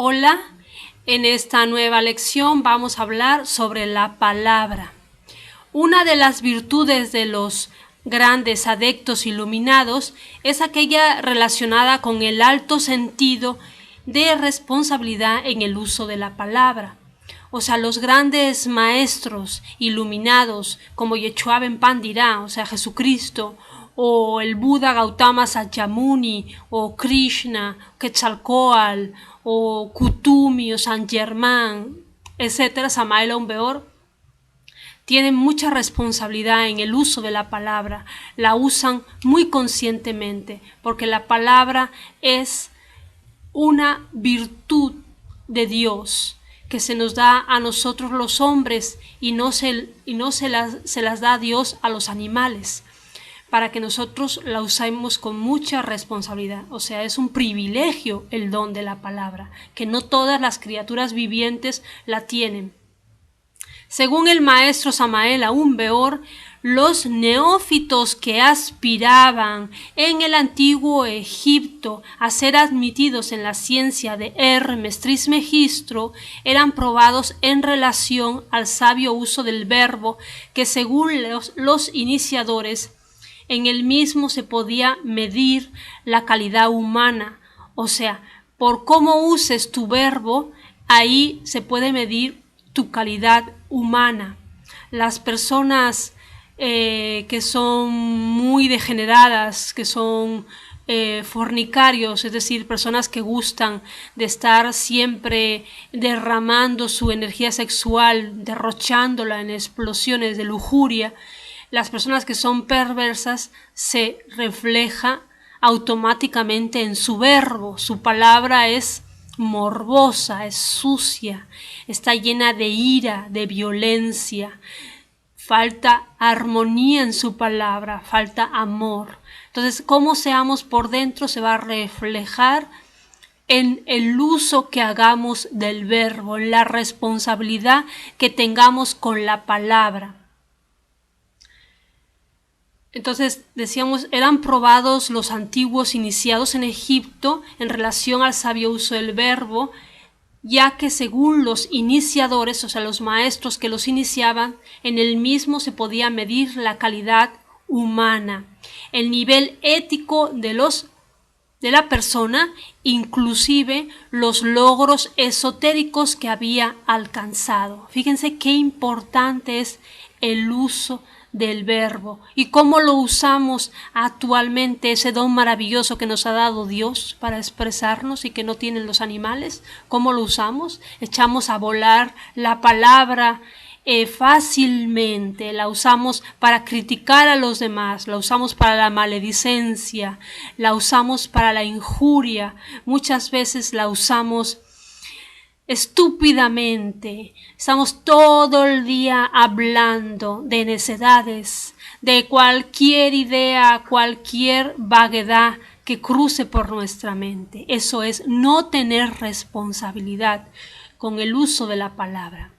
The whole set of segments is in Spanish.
Hola, en esta nueva lección vamos a hablar sobre la palabra. Una de las virtudes de los grandes adeptos iluminados es aquella relacionada con el alto sentido de responsabilidad en el uso de la palabra. O sea, los grandes maestros iluminados como Yeshua Ben Pandira, o sea, Jesucristo, o el Buda Gautama Sakyamuni, o Krishna, Quetzalcóatl, o Kutumi, o Saint Germain, etcétera, Samael Aun Weor, tienen mucha responsabilidad en el uso de la palabra, la usan muy conscientemente, porque la palabra es una virtud de Dios que se nos da a nosotros los hombres y no se las da Dios a los animales, para que nosotros la usemos con mucha responsabilidad. O sea, es un privilegio el don de la palabra, que no todas las criaturas vivientes la tienen. Según el maestro Samael Aun Weor, los neófitos que aspiraban en el antiguo Egipto a ser admitidos en la ciencia de Hermes Trismegistro eran probados en relación al sabio uso del verbo que, según los iniciadores, en el mismo se podía medir la calidad humana. O sea, por cómo uses tu verbo, ahí se puede medir tu calidad humana. Las personas que son muy degeneradas, que son fornicarios, es decir, personas que gustan de estar siempre derramando su energía sexual, derrochándola en explosiones de lujuria, las personas que son perversas se refleja automáticamente en su verbo. Su palabra es morbosa, es sucia, está llena de ira, de violencia, falta armonía en su palabra, falta amor. Entonces, cómo seamos por dentro se va a reflejar en el uso que hagamos del verbo, en la responsabilidad que tengamos con la palabra. Entonces, decíamos, eran probados los antiguos iniciados en Egipto en relación al sabio uso del verbo, ya que según los iniciadores, o sea, los maestros que los iniciaban, en el mismo se podía medir la calidad humana, el nivel ético de la persona, inclusive los logros esotéricos que había alcanzado. Fíjense qué importante es el uso del verbo y cómo lo usamos actualmente, ese don maravilloso que nos ha dado Dios para expresarnos y que no tienen los animales. ¿Cómo lo usamos? Echamos a volar la palabra fácilmente, la usamos para criticar a los demás, la usamos para la maledicencia, la usamos para la injuria, muchas veces la usamos estúpidamente. Estamos todo el día hablando de necedades, de cualquier idea, cualquier vaguedad que cruce por nuestra mente. Eso es no tener responsabilidad con el uso de la palabra.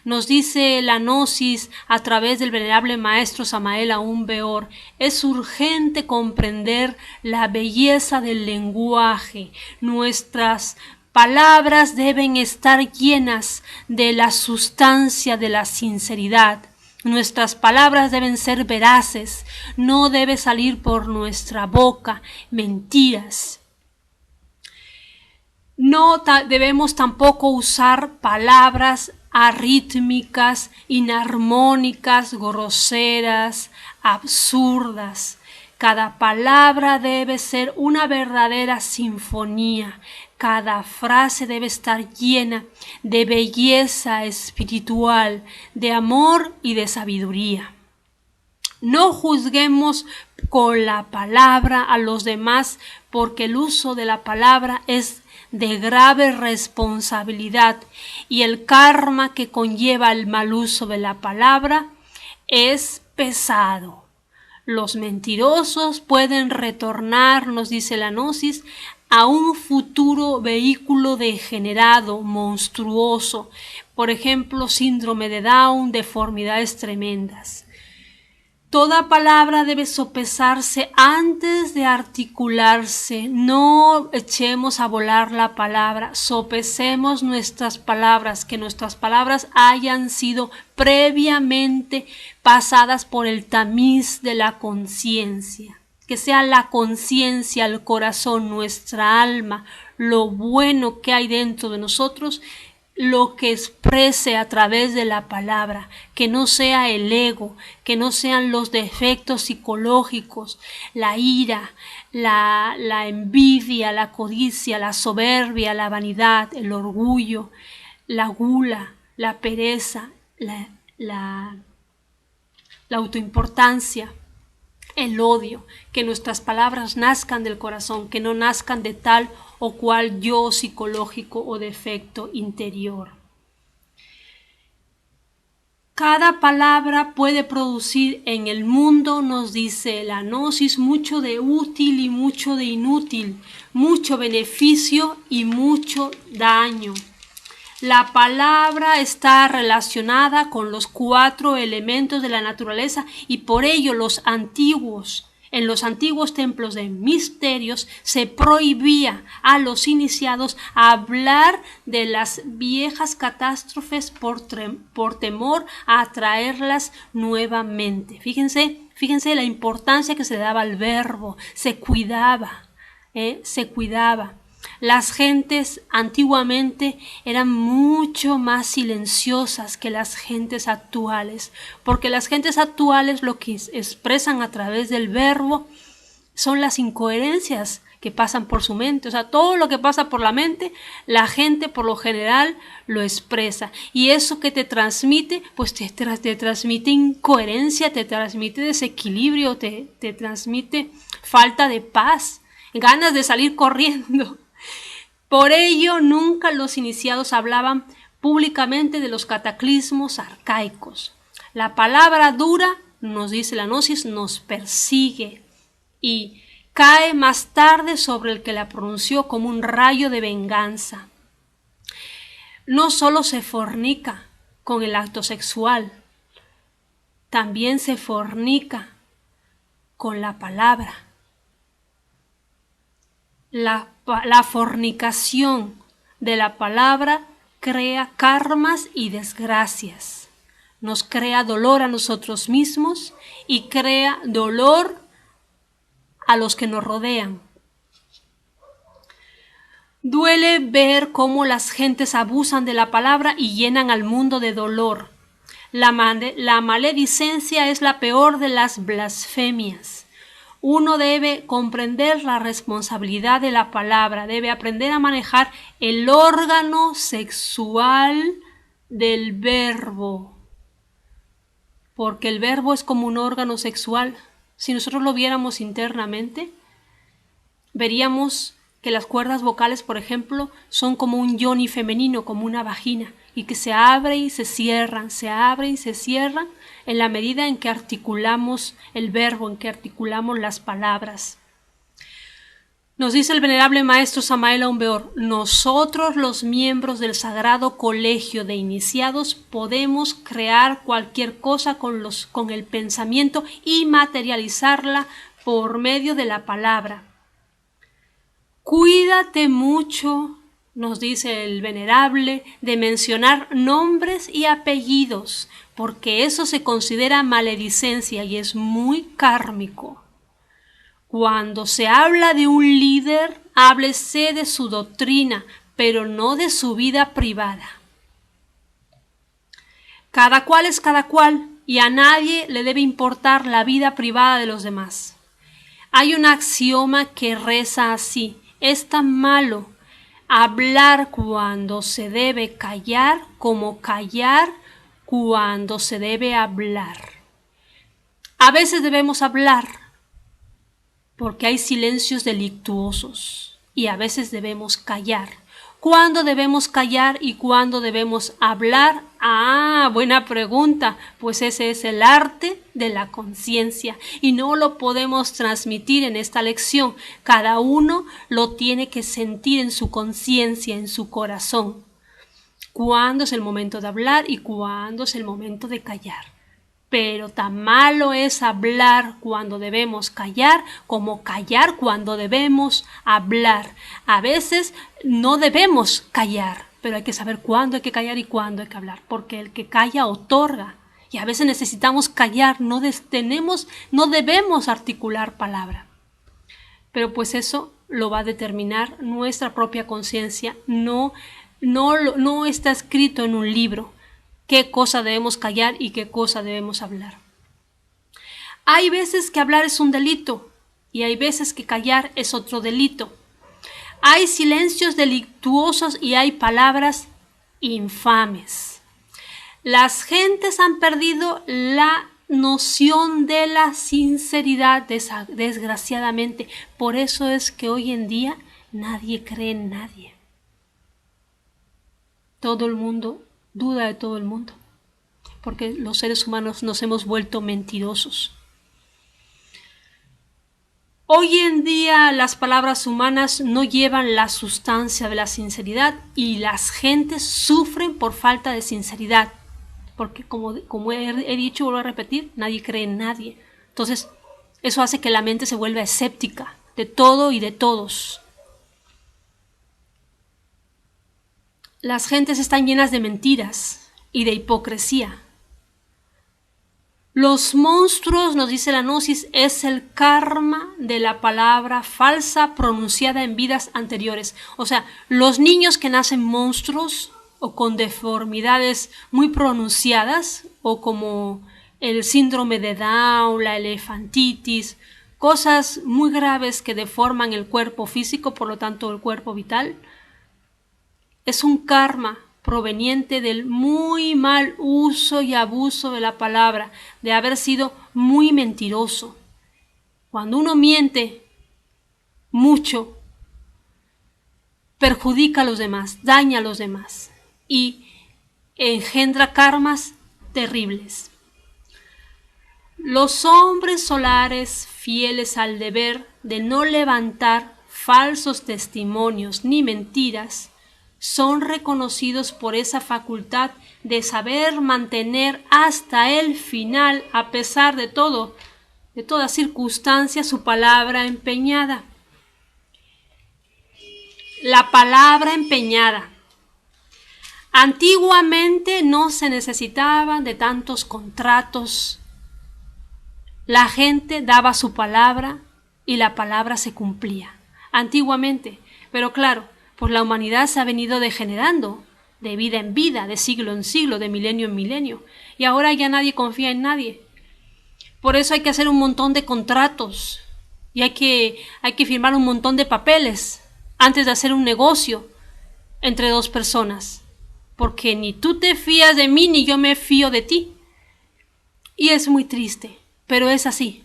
Nos dice la Gnosis a través del venerable maestro Samael Aun Weor, es urgente comprender la belleza del lenguaje. Nuestras palabras deben estar llenas de la sustancia de la sinceridad. Nuestras palabras deben ser veraces, no debe salir por nuestra boca mentiras. No debemos tampoco usar palabras arrítmicas, inarmónicas, groseras, absurdas. Cada palabra debe ser una verdadera sinfonía. Cada frase debe estar llena de belleza espiritual, de amor y de sabiduría. No juzguemos con la palabra a los demás, porque el uso de la palabra es de grave responsabilidad y el karma que conlleva el mal uso de la palabra es pesado. Los mentirosos pueden retornar, nos dice la Gnosis, a un futuro vehículo degenerado, monstruoso, por ejemplo, síndrome de Down, deformidades tremendas. Toda palabra debe sopesarse antes de articularse. No echemos a volar la palabra. Sopesemos nuestras palabras, que nuestras palabras hayan sido previamente pasadas por el tamiz de la conciencia. Que sea la conciencia, el corazón, nuestra alma, lo bueno que hay dentro de nosotros, lo que exprese a través de la palabra, que no sea el ego, que no sean los defectos psicológicos, la ira, la envidia, la codicia, la soberbia, la vanidad, el orgullo, la gula, la pereza, la autoimportancia, el odio, que nuestras palabras nazcan del corazón, que no nazcan de tal o cual yo psicológico o defecto interior. Cada palabra puede producir en el mundo, nos dice la gnosis, mucho de útil y mucho de inútil, mucho beneficio y mucho daño. La palabra está relacionada con los 4 elementos de la naturaleza y por ello en los antiguos templos de misterios se prohibía a los iniciados hablar de las viejas catástrofes por temor a atraerlas nuevamente. Fíjense la importancia que se daba al verbo, se cuidaba. Las gentes antiguamente eran mucho más silenciosas que las gentes actuales, porque las gentes actuales lo que expresan a través del verbo son las incoherencias que pasan por su mente. O sea, todo lo que pasa por la mente, la gente por lo general lo expresa. Y eso que te transmite, pues te transmite incoherencia, te transmite desequilibrio, te transmite falta de paz, ganas de salir corriendo. Por ello, nunca los iniciados hablaban públicamente de los cataclismos arcaicos. La palabra dura, nos dice la gnosis, nos persigue y cae más tarde sobre el que la pronunció como un rayo de venganza. No solo se fornica con el acto sexual, también se fornica con la palabra. La fornicación de la palabra crea karmas y desgracias. Nos crea dolor a nosotros mismos y crea dolor a los que nos rodean. Duele ver cómo las gentes abusan de la palabra y llenan al mundo de dolor. La maledicencia es la peor de las blasfemias. Uno debe comprender la responsabilidad de la palabra, debe aprender a manejar el órgano sexual del verbo, porque el verbo es como un órgano sexual. Si nosotros lo viéramos internamente, veríamos que las cuerdas vocales, por ejemplo, son como un yoni femenino, como una vagina, y que se abre y se cierran, se abre y se cierran en la medida en que articulamos el verbo, en que articulamos las palabras. Nos dice el venerable maestro Samael Aun Weor: nosotros, los miembros del Sagrado Colegio de Iniciados, podemos crear cualquier cosa con el pensamiento y materializarla por medio de la palabra. Cuídate mucho, nos dice el venerable, de mencionar nombres y apellidos, porque eso se considera maledicencia y es muy kármico. Cuando se habla de un líder, háblese de su doctrina, pero no de su vida privada. Cada cual es cada cual y a nadie le debe importar la vida privada de los demás. Hay un axioma que reza así: es tan malo hablar cuando se debe callar como callar cuando se debe hablar. A veces debemos hablar porque hay silencios delictuosos y a veces debemos callar. ¿Cuándo debemos callar y cuándo debemos hablar? Buena pregunta, pues ese es el arte de la conciencia y no lo podemos transmitir en esta lección. Cada uno lo tiene que sentir en su conciencia, en su corazón. ¿Cuándo es el momento de hablar y cuándo es el momento de callar? pero tan malo es hablar cuando debemos callar como callar cuando debemos hablar. A veces no debemos callar, pero hay que saber cuándo hay que callar y cuándo hay que hablar, porque el que calla otorga. Y a veces necesitamos callar, no debemos articular palabra. Pero pues eso lo va a determinar nuestra propia conciencia, no está escrito en un libro qué cosa debemos callar y qué cosa debemos hablar. Hay veces que hablar es un delito y hay veces que callar es otro delito. Hay silencios delictuosos y hay palabras infames. Las gentes han perdido la noción de la sinceridad, desgraciadamente. Por eso es que hoy en día nadie cree en nadie. Todo el mundo duda de todo el mundo, porque los seres humanos nos hemos vuelto mentirosos. Hoy en día las palabras humanas no llevan la sustancia de la sinceridad y las gentes sufren por falta de sinceridad, porque como he dicho, vuelvo a repetir, nadie cree en nadie. Entonces eso hace que la mente se vuelva escéptica de todo y de todos. Las gentes están llenas de mentiras y de hipocresía. Los monstruos, nos dice la Gnosis, es el karma de la palabra falsa pronunciada en vidas anteriores. O sea, los niños que nacen monstruos o con deformidades muy pronunciadas, o como el síndrome de Down, la elefantitis, cosas muy graves que deforman el cuerpo físico, por lo tanto el cuerpo vital, es un karma proveniente del muy mal uso y abuso de la palabra, de haber sido muy mentiroso. Cuando uno miente mucho, perjudica a los demás, daña a los demás y engendra karmas terribles. Los hombres solares, fieles al deber de no levantar falsos testimonios ni mentiras, son reconocidos por esa facultad de saber mantener hasta el final, a pesar de todo, de toda circunstancia, su palabra empeñada. La palabra empeñada. Antiguamente no se necesitaban de tantos contratos. La gente daba su palabra y la palabra se cumplía. Antiguamente, pero claro, pues la humanidad se ha venido degenerando de vida en vida, de siglo en siglo, de milenio en milenio, y ahora ya nadie confía en nadie. Por eso hay que hacer un montón de contratos y hay que firmar un montón de papeles antes de hacer un negocio entre dos personas, porque ni tú te fías de mí ni yo me fío de ti. Y es muy triste, pero es así.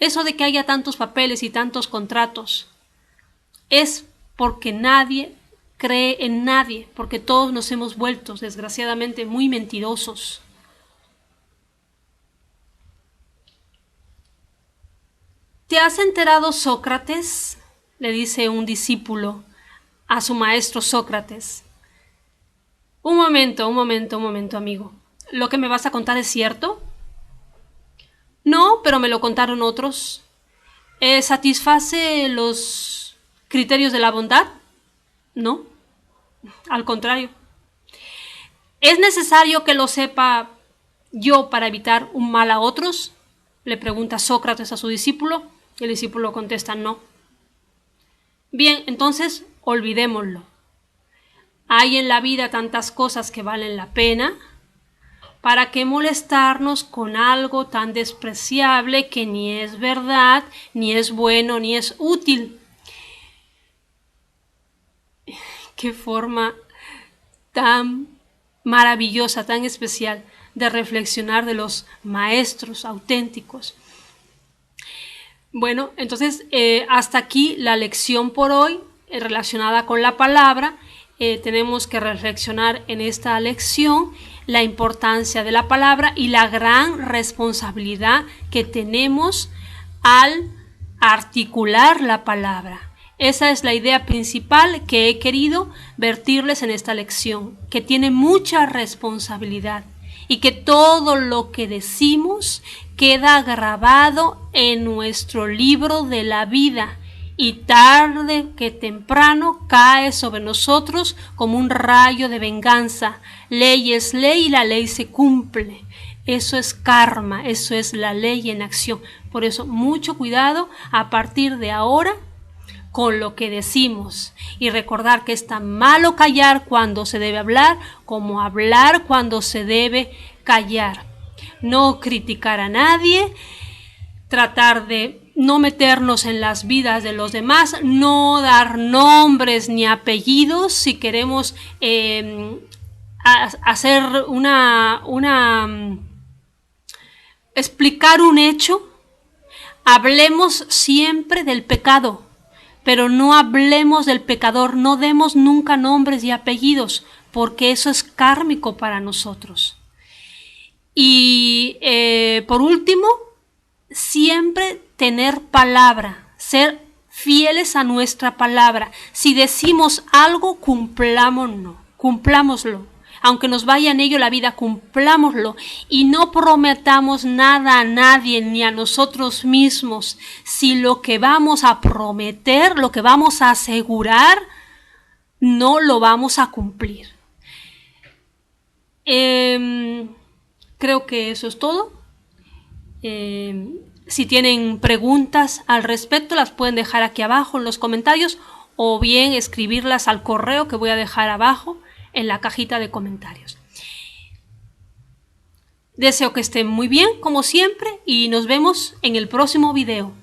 Eso de que haya tantos papeles y tantos contratos es porque nadie cree en nadie, porque todos nos hemos vuelto, desgraciadamente, muy mentirosos. ¿Te has enterado, Sócrates?, le dice un discípulo a su maestro Sócrates. Un momento, amigo. ¿Lo que me vas a contar es cierto? No, pero me lo contaron otros. ¿Satisface los criterios de la bondad? No, al contrario. ¿Es necesario que lo sepa yo para evitar un mal a otros?, le pregunta Sócrates a su discípulo. El discípulo contesta no. Bien, entonces olvidémoslo. Hay en la vida tantas cosas que valen la pena. ¿Para qué molestarnos con algo tan despreciable que ni es verdad, ni es bueno, ni es útil? Qué forma tan maravillosa, tan especial de reflexionar de los maestros auténticos. Bueno, entonces hasta aquí la lección por hoy relacionada con la palabra. Tenemos que reflexionar en esta lección la importancia de la palabra y la gran responsabilidad que tenemos al articular la palabra. Esa es la idea principal que he querido vertirles en esta lección, que tiene mucha responsabilidad y que todo lo que decimos queda grabado en nuestro libro de la vida y tarde que temprano cae sobre nosotros como un rayo de venganza. Ley es ley y la ley se cumple. Eso es karma, eso es la ley en acción. Por eso, mucho cuidado a partir de ahora con lo que decimos y recordar que es tan malo callar cuando se debe hablar como hablar cuando se debe callar. No criticar a nadie, tratar de no meternos en las vidas de los demás, no dar nombres ni apellidos si queremos hacer explicar un hecho. Hablemos siempre del pecado, pero no hablemos del pecador, no demos nunca nombres y apellidos, porque eso es kármico para nosotros. Y por último, siempre tener palabra, ser fieles a nuestra palabra. Si decimos algo, cumplámoslo. Aunque nos vaya en ello la vida, cumplámoslo y no prometamos nada a nadie ni a nosotros mismos. Si lo que vamos a prometer, lo que vamos a asegurar, no lo vamos a cumplir. Creo que eso es todo. Si tienen preguntas al respecto, las pueden dejar aquí abajo en los comentarios o bien escribirlas al correo que voy a dejar abajo en la cajita de comentarios. Deseo que estén muy bien, como siempre, y nos vemos en el próximo video.